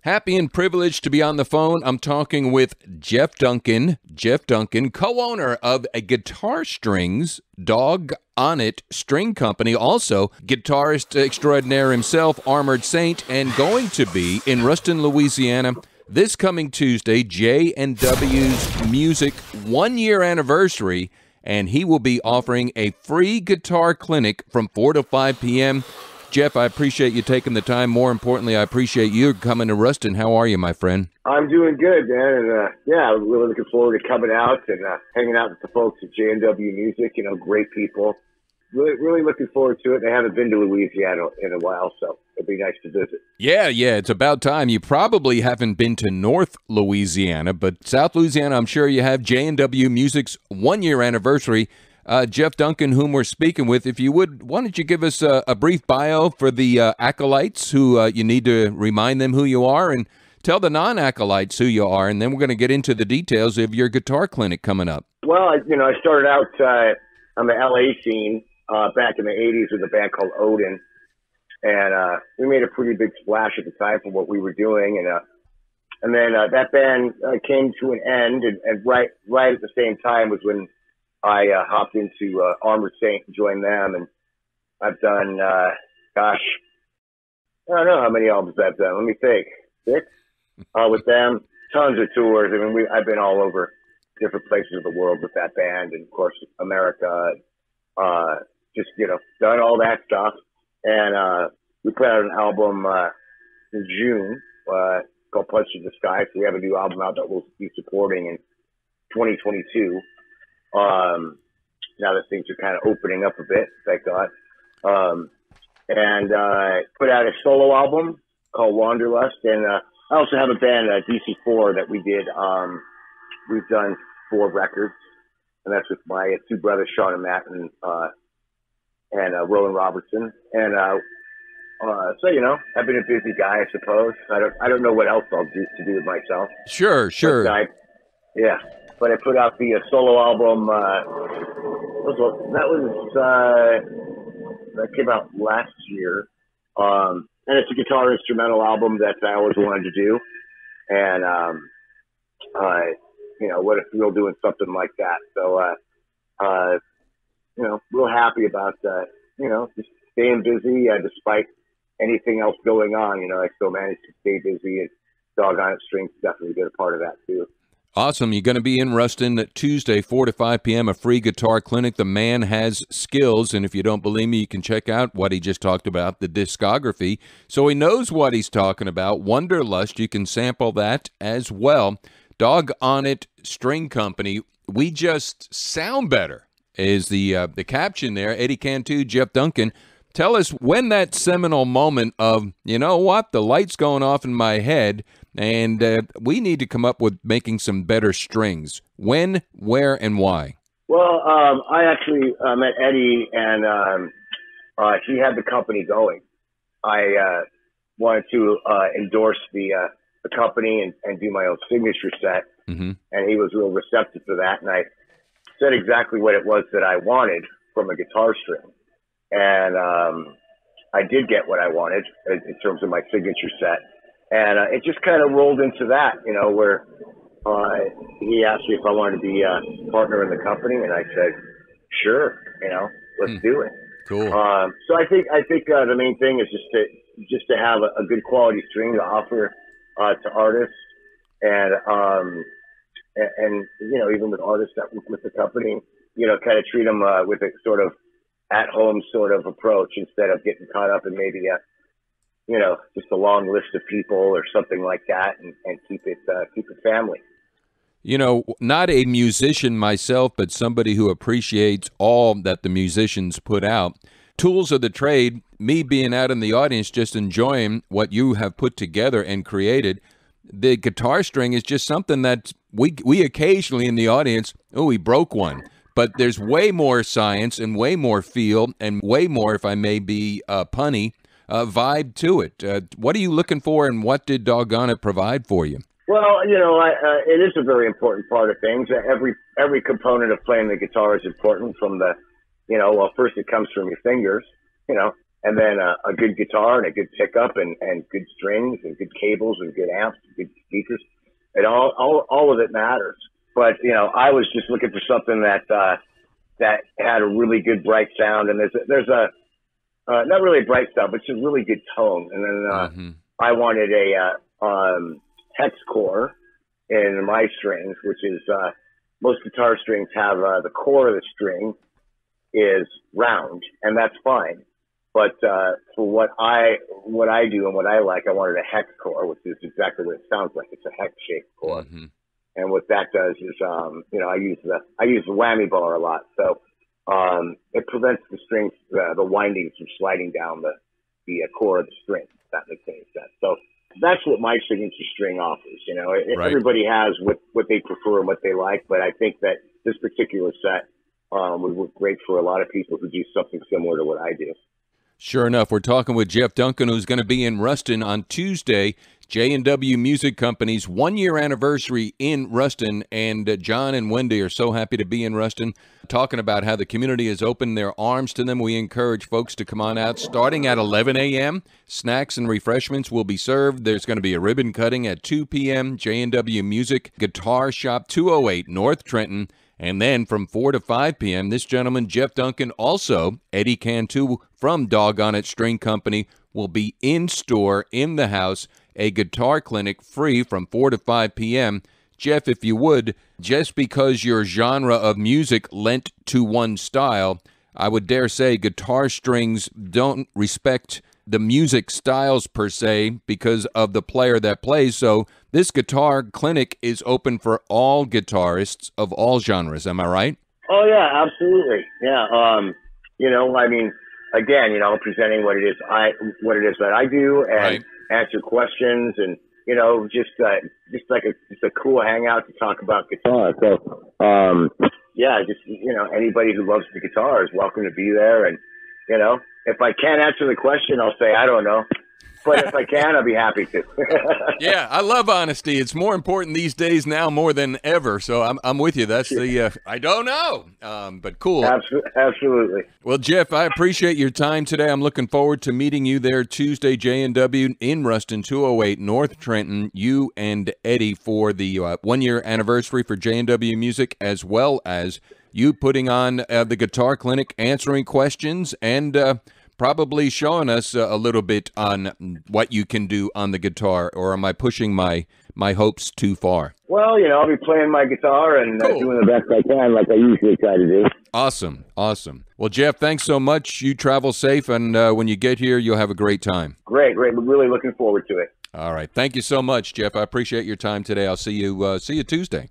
Happy and privileged to be on the phone. I'm talking with Jeff Duncan, co-owner of a Guitar Strings, Dog on It String Company, also guitarist extraordinaire himself, Armored Saint, and going to be in Ruston, Louisiana, this coming Tuesday, J&W's Music 1-year anniversary, and he will be offering a free guitar clinic from 4 to 5 p.m. Jeff, I appreciate you taking the time. More importantly, I appreciate you coming to Ruston. How are you, my friend? I'm doing good, man. And I'm really looking forward to coming out and hanging out with the folks at J&W Music. You know, great people. Really looking forward to it. I haven't been to Louisiana in a while, so it'd be nice to visit. Yeah, it's about time. You probably haven't been to North Louisiana, but South Louisiana, I'm sure you have. J&W Music's 1-year anniversary. Jeff Duncan, whom we're speaking with, if you would, why don't you give us a brief bio for the acolytes who you need to remind them who you are, and tell the non-acolytes who you are, and then we're going to get into the details of your guitar clinic coming up. Well, I started out on the LA scene back in the 80s with a band called Odin, and we made a pretty big splash at the time for what we were doing, and then that band came to an end, and right at the same time was when I hopped into Armored Saint and joined them, and I've done, I don't know how many albums I've done. Let me think. 6 with them. Tons of tours. I mean, I've been all over different places of the world with that band, and of course America. Just done all that stuff, and we put out an album in June called Punch to the Sky. So we have a new album out that we'll be supporting in 2022. Now that things are kind of opening up a bit, thank God. And put out a solo album called Wanderlust. And I also have a band, DC4, that we did. We've done 4 records, and that's with my 2 brothers, Sean and Matt, and Roland Robertson. And so I've been a busy guy, I suppose. I don't know what else I'll do with myself. Sure. But I put out the solo album. That came out last year, and it's a guitar instrumental album that I always wanted to do. And what a thrill doing something like that. So real happy about just staying busy despite anything else going on. I still managed to stay busy, and Dog on It Strings definitely did a part of that too. Awesome. You're going to be in Ruston Tuesday, 4 to 5 p.m., a free guitar clinic. The man has skills, and if you don't believe me, you can check out what he just talked about, the discography. So he knows what he's talking about. Wanderlust, you can sample that as well. Dog on It String Company, we just sound better, is the caption there. Eddie Cantu, Jeff Duncan. Tell us when that seminal moment of, you know what, the light's going off in my head, and we need to come up with making some better strings. When, where, and why? Well, I actually met Eddie, and he had the company going. I wanted to endorse the company and do my own signature set, and he was real receptive to that, and I said exactly what it was that I wanted from a guitar string. And I did get what I wanted in terms of my signature set. And it just kind of rolled into that, where he asked me if I wanted to be a partner in the company, and I said, sure, let's do it. Cool. So I think the main thing is just to have a good quality string to offer to artists, and even with artists that work with the company, kind of treat them with a sort of at-home sort of approach instead of getting caught up in maybe just a long list of people or something like that, and keep it family. Not a musician myself, but somebody who appreciates all that the musicians put out. Tools of the trade, me being out in the audience, just enjoying what you have put together and created. The guitar string is just something that we occasionally in the audience, we broke one. But there's way more science and way more feel and way more, if I may be punny, vibe to it. What are you looking for, and what did Doggone It provide for you? Well, it is a very important part of things. Every component of playing the guitar is important, from the, first it comes from your fingers, and and then a good guitar and a good pickup and good strings and good cables and good amps and good speakers. And all of it matters. But, you know, I was just looking for something that had a really good bright sound. And there's a not really a bright sound, but just a really good tone. And then I wanted a hex core in my strings, which is most guitar strings have the core of the string is round, and that's fine. But for what I do and what I like, I wanted a hex core, which is exactly what it sounds like. It's a hex-shaped core, and what that does is, you know, I use the whammy bar a lot, so it prevents the strings, the windings from sliding down the core of the string. If that makes any sense. So that's what my signature string offers. You know, everybody has what they prefer and what they like, but I think that this particular set would work great for a lot of people who do something similar to what I do. Sure enough, we're talking with Jeff Duncan, who's going to be in Ruston on Tuesday. J&W Music Company's 1-year anniversary in Ruston, and John and Wendy are so happy to be in Ruston, talking about how the community has opened their arms to them. We encourage folks to come on out starting at 11 a.m. Snacks and refreshments will be served. There's going to be a ribbon cutting at 2 p.m. J&W Music Guitar Shop, 208 North Trenton. And then from 4 to 5 p.m., this gentleman, Jeff Duncan, also Eddie Cantu from Doggone It String Company, will be in store, in the house, a guitar clinic free from 4 to 5 p.m. Jeff, if you would, just because your genre of music lent to one style, I would dare say guitar strings don't respect the music styles per se because of the player that plays. So this guitar clinic is open for all guitarists of all genres. Am I right? Oh yeah, absolutely. Yeah. You know, I mean, again, you know, presenting what it is that I do and answer questions, and you know, just like a cool hangout to talk about guitar. So yeah, just, you know, anybody who loves the guitar is welcome to be there. And you know, if I can't answer the question, I'll say I don't know. But if I can, I'll be happy to. Yeah, I love honesty. It's more important these days now more than ever. So I'm with you. That's the I don't know, but cool. Absolutely. Well, Jeff, I appreciate your time today. I'm looking forward to meeting you there Tuesday, J&W in Ruston, 208 North Trenton. You and Eddie for the 1-year anniversary for J&W Music, as well as you putting on the guitar clinic, answering questions, and probably showing us a little bit on what you can do on the guitar, or am I pushing my hopes too far? Well, you know, I'll be playing my guitar and doing the best I can, like I usually try to do. Awesome, awesome. Well, Jeff, thanks so much. You travel safe, and when you get here, you'll have a great time. Great. We're really looking forward to it. All right. Thank you so much, Jeff. I appreciate your time today. I'll see you Tuesday.